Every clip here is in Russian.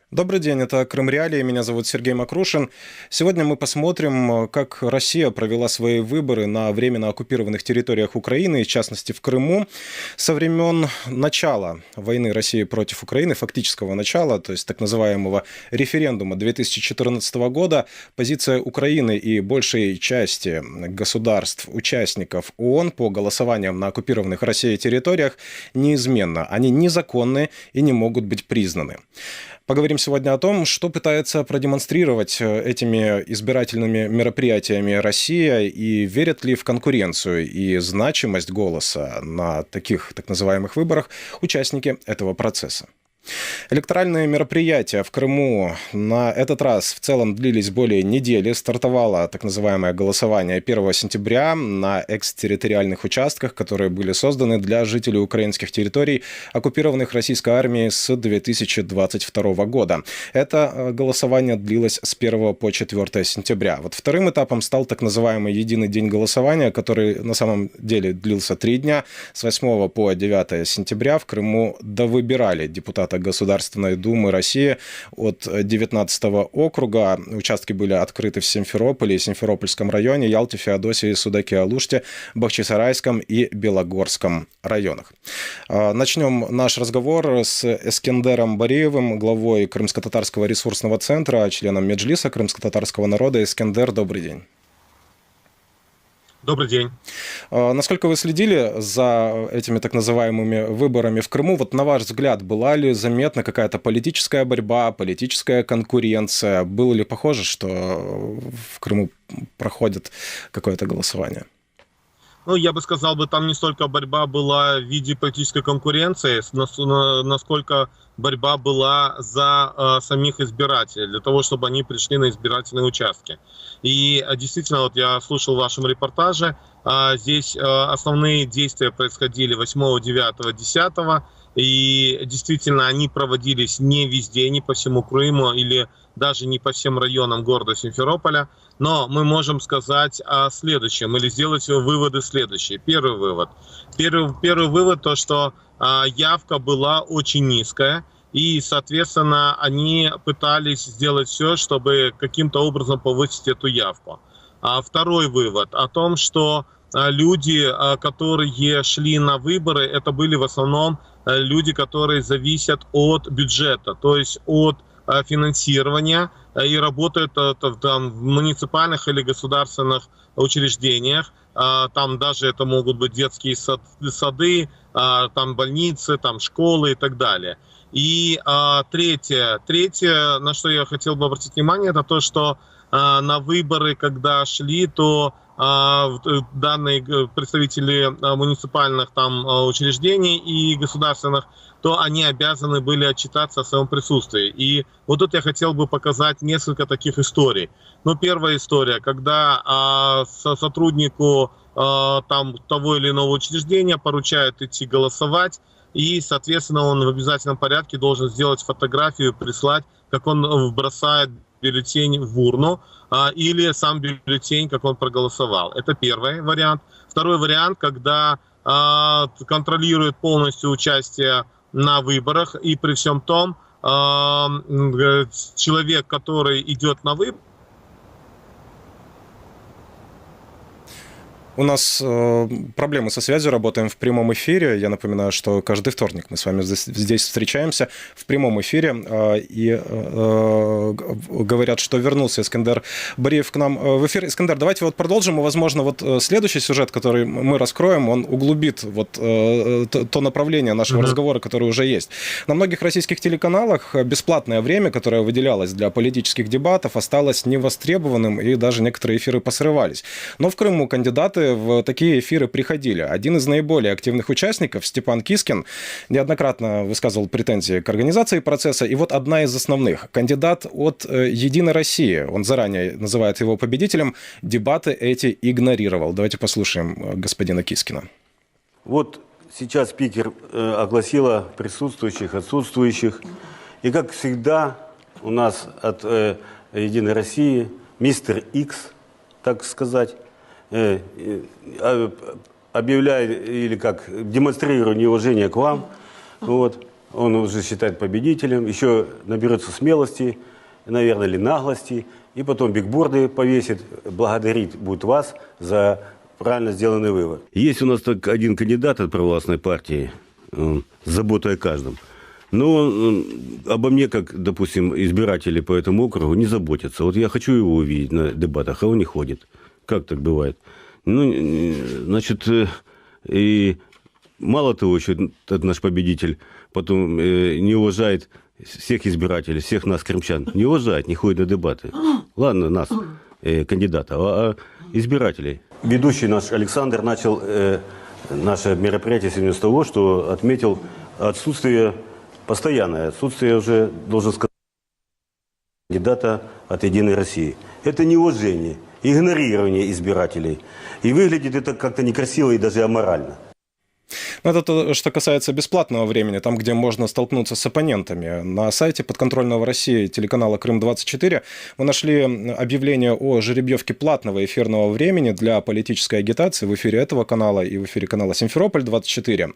Добрый день, это Крым Реалии, меня зовут Сергей Макрушин. Сегодня мы посмотрим, как Россия провела свои выборы на временно оккупированных территориях Украины, в частности в Крыму. Со времен начала войны России против Украины, фактического начала, то есть так называемого референдума 2014 года, позиция Украины и большей части государств-участников ООН по голосованиям на оккупированных Россией территориях неизменна. Они незаконны и не могут быть признаны. Поговорим сегодня о том, что пытается продемонстрировать этими избирательными мероприятиями Россия и верит ли в конкуренцию и значимость голоса на таких так называемых выборах участники этого процесса. Электоральные мероприятия в Крыму на этот раз в целом длились более недели. Стартовало так называемое голосование 1 сентября на экстерриториальных участках, которые были созданы для жителей украинских территорий, оккупированных российской армией с 2022 года. Это голосование длилось с 1 по 4 сентября. Вот вторым этапом стал так называемый единый день голосования, который на самом деле длился 3 дня. С 8 по 9 сентября в Крыму довыбирали депутата Государственной Думы России от 19-го округа. Участки были открыты в Симферополе и Симферопольском районе, Ялте, Феодосии, Судаке, Алуште, Бахчисарайском и Белогорском районах. Начнем наш разговор с Эскендером Бариевым, главой Крымско-татарского ресурсного центра, членом Меджлиса крымско-татарского народа. Эскендер, добрый день. Добрый день. Насколько вы следили за этими так называемыми выборами в Крыму? Вот на ваш взгляд, была ли заметна какая-то политическая борьба, политическая конкуренция? Было ли похоже, что в Крыму проходит какое-то голосование? Ну, я бы сказал, там не столько борьба была в виде политической конкуренции, насколько борьба была за самих избирателей, для того, чтобы они пришли на избирательные участки. И действительно, вот я слушал в вашем репортаже, здесь основные действия происходили 8, 9, 10, и действительно они проводились не везде, не по всему Крыму или даже не по всем районам города Симферополя. Но мы можем сказать о следующем или сделать выводы следующие. Первый вывод. Первый вывод то, что явка была очень низкая. И, соответственно, они пытались сделать все, чтобы каким-то образом повысить эту явку. Второй вывод о том, что люди, которые шли на выборы, это были в основном люди, которые зависят от бюджета, то есть от финансирования и работают там в муниципальных или государственных учреждениях. Там даже это могут быть детские сады, там больницы, там школы и так далее. И третье, на что я хотел бы обратить внимание, это то, что на выборы, когда шли, то данные представители муниципальных там учреждений и государственных, то они обязаны были отчитаться о своем присутствии. И вот тут я хотел бы показать несколько таких историй. Ну, первая история, когда сотруднику там того или иного учреждения поручают идти голосовать, и, соответственно, он в обязательном порядке должен сделать фотографию, прислать, как он бросает бюллетень в урну, или сам бюллетень, как он проголосовал. Это первый вариант. Второй вариант, когда контролирует полностью участие на выборах, и при всем том человек, который идет на выборы. У нас проблемы со связью, работаем в прямом эфире. Я напоминаю, что каждый вторник мы с вами здесь встречаемся в прямом эфире. И говорят, что вернулся Эскендер Бариев к нам в эфир. Эскендер, давайте вот продолжим. И, возможно, вот следующий сюжет, который мы раскроем, он углубит вот то направление нашего разговора, которое уже есть. На многих российских телеканалах бесплатное время, которое выделялось для политических дебатов, осталось невостребованным, и даже некоторые эфиры посрывались. Но в Крыму кандидаты в такие эфиры приходили. Один из наиболее активных участников, Степан Кискин, неоднократно высказывал претензии к организации процесса. И вот одна из основных. Кандидат от «Единой России», он заранее называет его победителем, дебаты эти игнорировал. Давайте послушаем господина Кискина. Вот сейчас спикер огласила присутствующих, отсутствующих. И, как всегда, у нас от «Единой России» мистер Икс, так сказать, объявляет или как демонстрирует неуважение к вам, вот, он уже считает победителем, еще наберется смелости, наверное, или наглости, и потом бигборды повесит, благодарить будет вас за правильно сделанный вывод. Есть у нас так один кандидат от провластной партии, с заботой о каждом. Но он обо мне, как, допустим, избиратели по этому округу, не заботятся. Вот я хочу его увидеть на дебатах, а он не ходит. Как так бывает? Ну, значит, и мало того, еще этот наш победитель потом не уважает всех избирателей, всех нас, крымчан. Не уважает, не ходит на дебаты. Ладно, нас, кандидатов, а избирателей. Ведущий наш Александр начал наше мероприятие сегодня с того, что отметил отсутствие, постоянное отсутствие, уже должен сказать, кандидата от «Единой России». Это неуважение, игнорирование избирателей. И выглядит это как-то некрасиво и даже аморально. Это то, что касается бесплатного времени, там, где можно столкнуться с оппонентами. На сайте подконтрольного России телеканала «Крым-24» мы нашли объявление о жеребьевке платного эфирного времени для политической агитации в эфире этого канала и в эфире канала «Симферополь-24».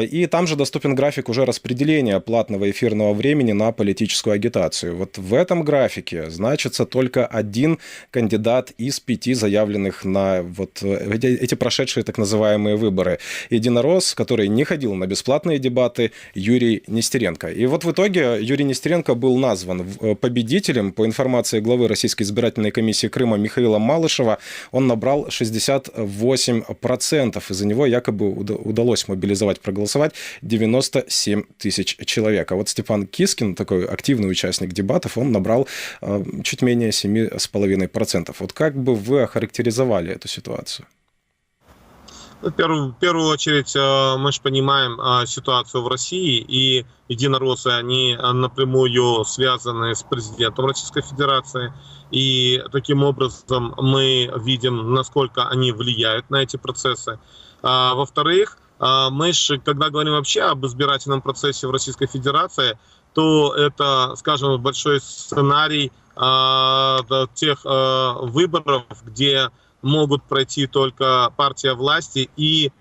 И там же доступен график уже распределения платного эфирного времени на политическую агитацию. Вот в этом графике значится только один кандидат из 5 заявленных на вот эти прошедшие так называемые выборы. Единорос, который не ходил на бесплатные дебаты, Юрий Нестеренко. И вот в итоге Юрий Нестеренко был назван победителем. По информации главы Российской избирательной комиссии Крыма Михаила Малышева, он набрал 68%. Из-за него якобы удалось мобилизовать, проголосовать 97 тысяч человек. А вот Степан Кискин, такой активный участник дебатов, он набрал чуть менее 7,5%. Вот как бы вы охарактеризовали эту ситуацию? В первую очередь мы же понимаем ситуацию в России, и единороссы, они напрямую связаны с президентом Российской Федерации, и таким образом мы видим, насколько они влияют на эти процессы. Во-вторых, мы же, когда говорим вообще об избирательном процессе в Российской Федерации, то это, скажем, большой сценарий тех выборов, где могут пройти только партия власти и,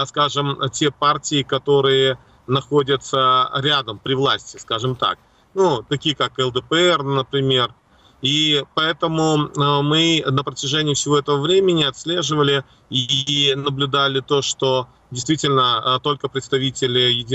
скажем, те партии, которые находятся рядом при власти, скажем так. Ну, такие как ЛДПР, например. И поэтому мы на протяжении всего этого времени отслеживали и наблюдали то, что действительно только представители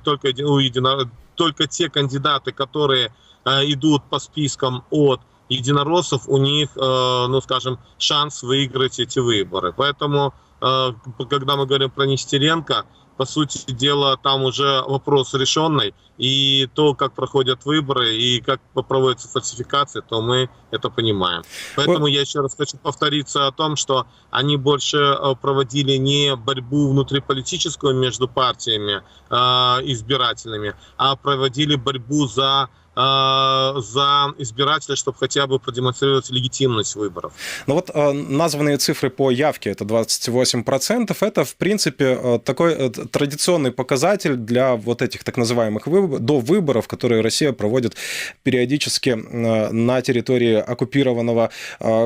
только те кандидаты, которые идут по спискам от единороссов, у них, ну, скажем, шанс выиграть эти выборы. Поэтому, когда мы говорим про Нестеренко, по сути дела, там уже вопрос решенный. И то, как проходят выборы и как проводятся фальсификации, то мы это понимаем. Поэтому я еще раз хочу повториться о том, что они больше проводили не борьбу внутриполитическую между партиями избирательными, а проводили борьбу за избирателя, чтобы хотя бы продемонстрировать легитимность выборов. Ну вот названные цифры по явке, это 28%, это, в принципе, такой традиционный показатель для вот этих так называемых выборов, которые Россия проводит периодически на территории оккупированного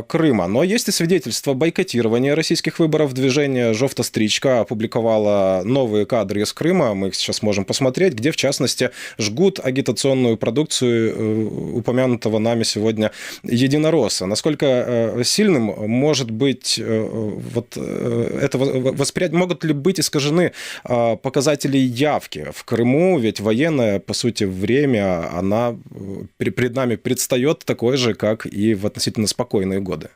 Крыма. Но есть и свидетельства бойкотирования российских выборов. Движение «Жовта стрічка» опубликовало новые кадры из Крыма, мы их сейчас можем посмотреть, где, в частности, жгут агитационную продукцию упомянутого нами сегодня единоросса. Насколько сильным может быть вот это восприятие, могут ли быть искажены показатели явки в Крыму, ведь военное, по сути, время, она перед нами предстает такой же, как и в относительно спокойные годы?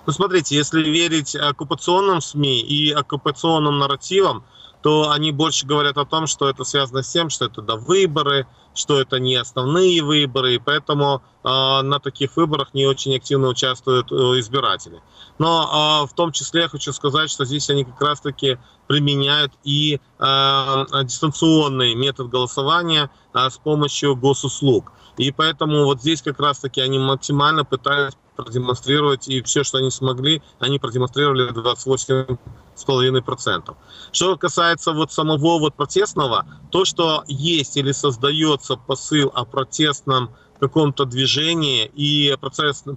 Ну, смотрите, если верить оккупационным СМИ и оккупационным нарративам, то они больше говорят о том, что это связано с тем, что это выборы, что это не основные выборы, и поэтому на таких выборах не очень активно участвуют избиратели. Но в том числе я хочу сказать, что здесь они как раз-таки применяют и дистанционный метод голосования с помощью госуслуг. И поэтому вот здесь как раз-таки они максимально пытаются продемонстрировать, и все, что они смогли, они продемонстрировали 28,5%. Что касается вот самого вот протестного, то, что есть или создается посыл о протестном каком-то движении и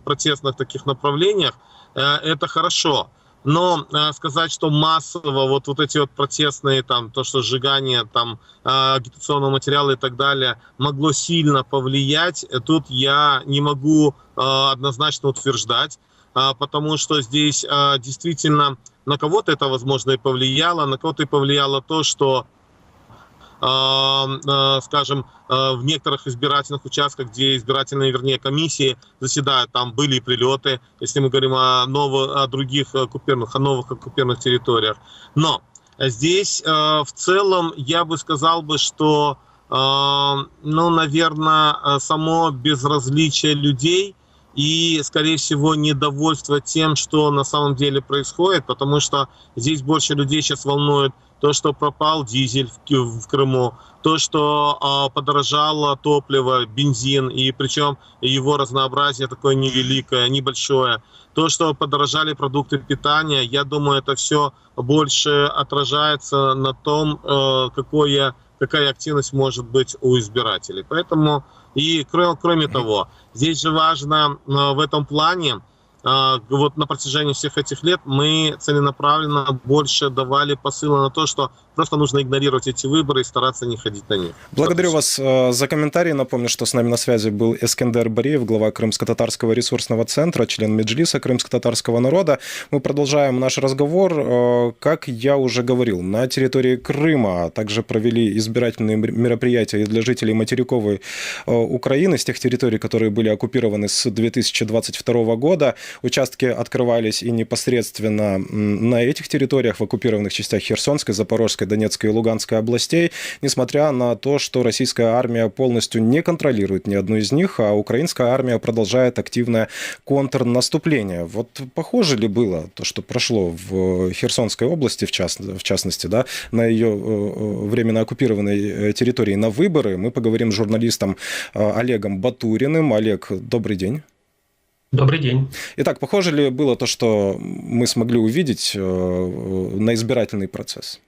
протестных таких направлениях, это хорошо. Но сказать, что массово вот эти вот протестные, там, то, что сжигание там, агитационного материала и так далее могло сильно повлиять, тут я не могу однозначно утверждать, потому что здесь действительно на кого-то это, возможно, и повлияло, на кого-то и повлияло то, что скажем, в некоторых избирательных участках, где избирательные, вернее, комиссии заседают, там были и прилеты, если мы говорим о других оккупированных, о новых оккупированных территориях. Но здесь в целом я бы сказал, что, ну, наверное, само безразличие людей и, скорее всего, недовольство тем, что на самом деле происходит, потому что здесь больше людей сейчас волнует то, что пропал дизель в Крыму, то, что подорожало топливо, бензин, и причем его разнообразие такое невеликое, небольшое, то, что подорожали продукты питания, я думаю, это все больше отражается на том, какая активность может быть у избирателей. Поэтому, и кроме того, здесь же важно в этом плане, вот на протяжении всех этих лет мы целенаправленно больше давали посылы на то, что просто нужно игнорировать эти выборы и стараться не ходить на них. Благодарю вас за комментарий. Напомню, что с нами на связи был Эскендер Бариев, глава Крымско-татарского ресурсного центра, член Меджлиса крымско-татарского народа. Мы продолжаем наш разговор. Как я уже говорил, на территории Крыма также провели избирательные мероприятия и для жителей материковой Украины, с тех территорий, которые были оккупированы с 2022 года. Участки открывались и непосредственно на этих территориях, в оккупированных частях Херсонской, Запорожской, Донецкой и Луганской областей, несмотря на то, что российская армия полностью не контролирует ни одну из них, а украинская армия продолжает активное контрнаступление. Вот похоже ли было то, что прошло в Херсонской области, в частности, да, на ее временно оккупированной территории, на выборы? Мы поговорим с журналистом Олегом Батуриным. Олег, добрый день. Добрый день. Итак, похоже ли было то, что мы смогли увидеть на избирательный процесс?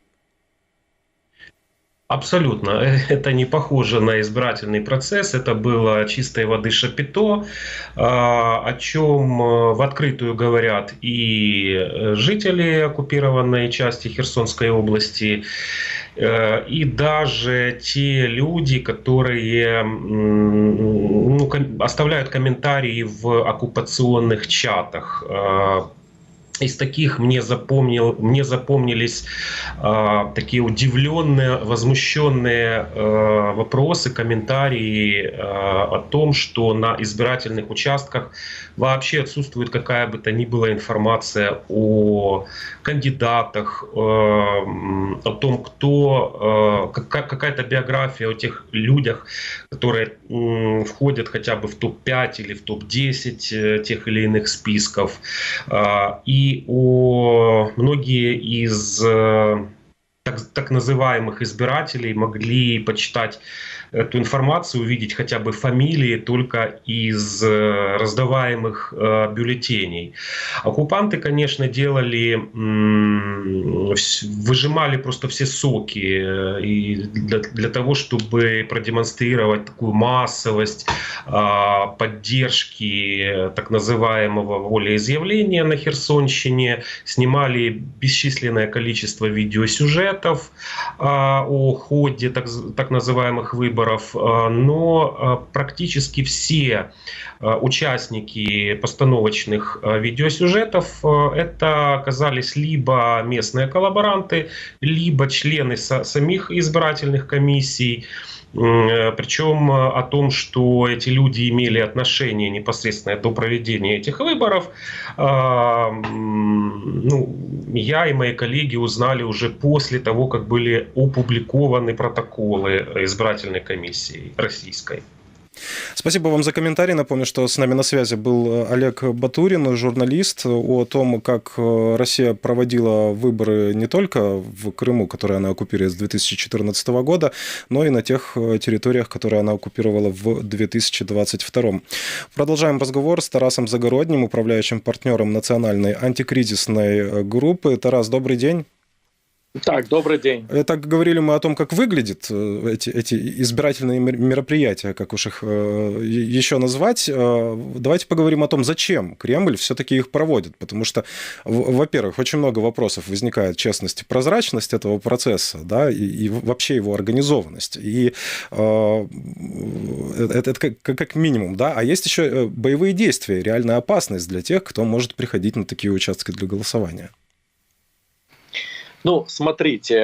Абсолютно. Это не похоже на избирательный процесс. Это было чистой воды шапито, о чем в открытую говорят и жители оккупированной части Херсонской области, и даже те люди, которые оставляют комментарии в оккупационных чатах. Из таких мне запомнились такие удивленные, возмущенные вопросы, комментарии о том, что на избирательных участках вообще отсутствует какая бы то ни была информация о кандидатах, о том, какая-то биография о тех людях, которые входят хотя бы в топ-5 или в топ-10 тех или иных списков. И многие из так называемых избирателей могли почитать эту информацию, увидеть хотя бы фамилии только из раздаваемых бюллетеней. Оккупанты, конечно, выжимали просто все соки и для того, чтобы продемонстрировать такую массовость поддержки так называемого волеизъявления на Херсонщине, снимали бесчисленное количество видеосюжетов о ходе так называемых выборов, но практически все участники постановочных видеосюжетов это оказались либо местные коллаборанты, либо члены самих избирательных комиссий. Причем о том, что эти люди имели отношение непосредственно до проведения этих выборов, я и мои коллеги узнали уже после того, как были опубликованы протоколы избирательной комиссии российской. Спасибо вам за комментарий. Напомню, что с нами на связи был Олег Батурин, журналист, о том, как Россия проводила выборы не только в Крыму, который она оккупирует с 2014 года, но и на тех территориях, которые она оккупировала в 2022. Продолжаем разговор с Тарасом Загородним, управляющим партнером национальной антикризисной группы. Тарас, добрый день. Так, добрый день. Так говорили мы о том, как выглядят эти избирательные мероприятия, как уж их еще назвать. Давайте поговорим о том, зачем Кремль все-таки их проводит. Потому что, во-первых, очень много вопросов возникает честность и прозрачность этого процесса, да, и вообще его организованность. И это как минимум, да. А есть еще боевые действия, реальная опасность для тех, кто может приходить на такие участки для голосования. Ну, смотрите,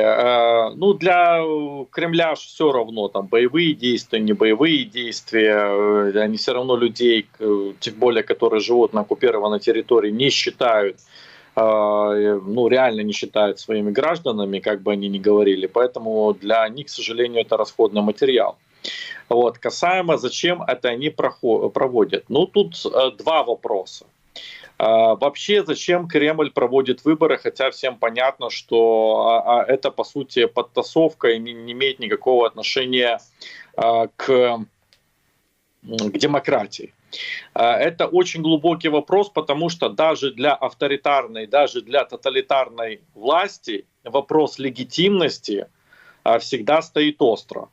для Кремля все равно, там, боевые действия, не боевые действия, они все равно людей, тем более, которые живут на оккупированной территории, не считают, реально не считают своими гражданами, как бы они ни говорили, поэтому для них, к сожалению, это расходный материал. Вот. Касаемо, зачем это они проводят? Ну, тут два вопроса. Вообще, зачем Кремль проводит выборы, хотя всем понятно, что это, по сути, подтасовка и не имеет никакого отношения к демократии. Это очень глубокий вопрос, потому что даже для авторитарной, даже для тоталитарной власти вопрос легитимности всегда стоит остро.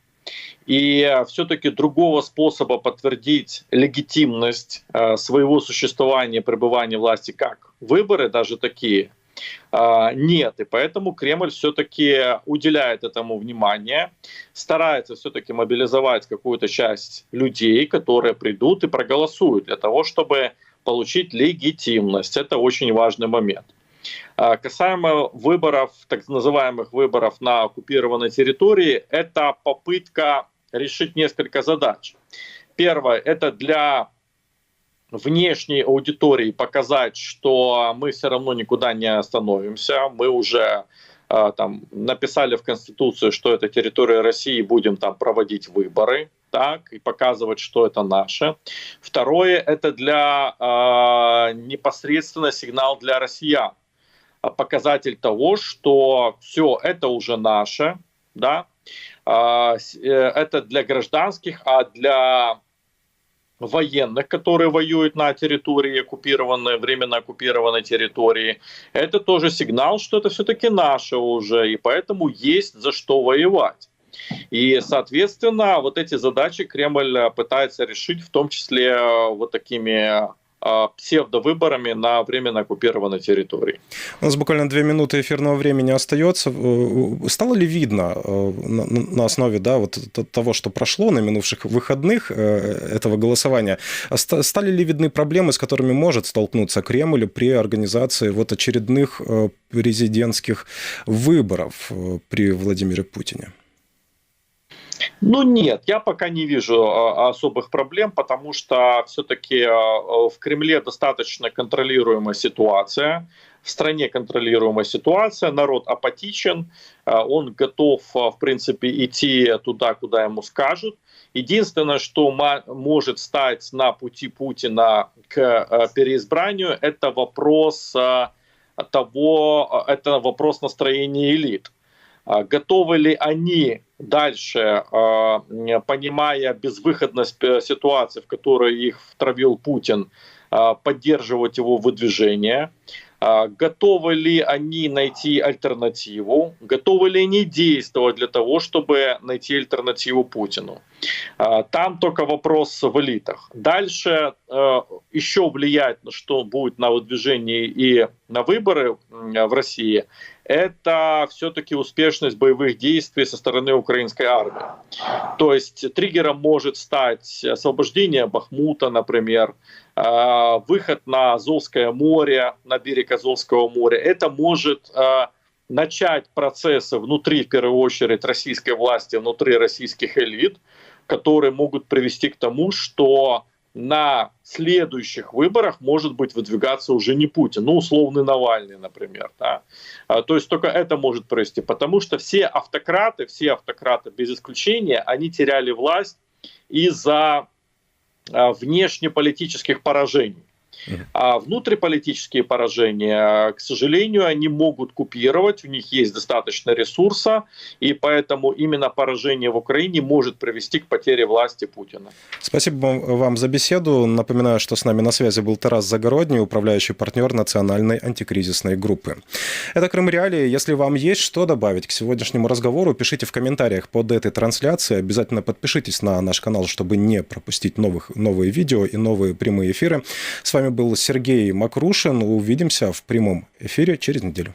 И все-таки другого способа подтвердить легитимность своего существования, пребывания власти, как выборы, даже такие, нет. И поэтому Кремль все-таки уделяет этому внимание, старается все-таки мобилизовать какую-то часть людей, которые придут и проголосуют для того, чтобы получить легитимность. Это очень важный момент. Касаемо выборов, так называемых выборов на оккупированной территории, это попытка решить несколько задач. Первое, это для внешней аудитории показать, что мы все равно никуда не остановимся, мы уже написали в Конституцию, что это территория России, будем там проводить выборы, так, и показывать, что это наше. Второе, это для непосредственно сигнал для россиян, показатель того, что все это уже наше, да, это для гражданских, а для военных, которые воюют на территории оккупированной, временно оккупированной территории, это тоже сигнал, что это все-таки наше уже, и поэтому есть за что воевать. И, соответственно, вот эти задачи Кремль пытается решить, в том числе вот такими псевдовыборами на временно оккупированной территории. У нас буквально 2 минуты эфирного времени остается. Стало ли видно на основе того, что прошло на минувших выходных этого голосования, стали ли видны проблемы, с которыми может столкнуться Кремль при организации очередных президентских выборов при Владимире Путине? Ну нет, я пока не вижу особых проблем, потому что все-таки в Кремле достаточно контролируемая ситуация, в стране контролируемая ситуация, народ апатичен, он готов, в принципе, идти туда, куда ему скажут. Единственное, что может стать на пути Путина к переизбранию, это вопрос настроения элит. Готовы ли они дальше, понимая безвыходность ситуации, в которой их втравил Путин, поддерживать его выдвижение? Готовы ли они найти альтернативу? Готовы ли они действовать для того, чтобы найти альтернативу Путину? Там только вопрос в элитах. Дальше еще влияет, что будет на выдвижение и на выборы в России, это все-таки успешность боевых действий со стороны украинской армии. То есть триггером может стать освобождение Бахмута, например, выход на Азовское море, на берег Азовского моря. Это может начать процессы внутри, в первую очередь, российской власти, внутри российских элит, которые могут привести к тому, что на следующих выборах может быть выдвигаться уже не Путин, условный Навальный, например. Да? То есть только это может произойти, потому что все автократы без исключения, они теряли власть из-за внешнеполитических поражений. А внутриполитические поражения, к сожалению, они могут купировать, у них есть достаточно ресурса, и поэтому именно поражение в Украине может привести к потере власти Путина. Спасибо вам за беседу. Напоминаю, что с нами на связи был Тарас Загородний, управляющий партнер национальной антикризисной группы. Это Крым Реалии. Если вам есть что добавить к сегодняшнему разговору, пишите в комментариях под этой трансляцией. Обязательно подпишитесь на наш канал, чтобы не пропустить новые видео и новые прямые эфиры. С вами был Сергей Макрушин. Увидимся в прямом эфире через неделю.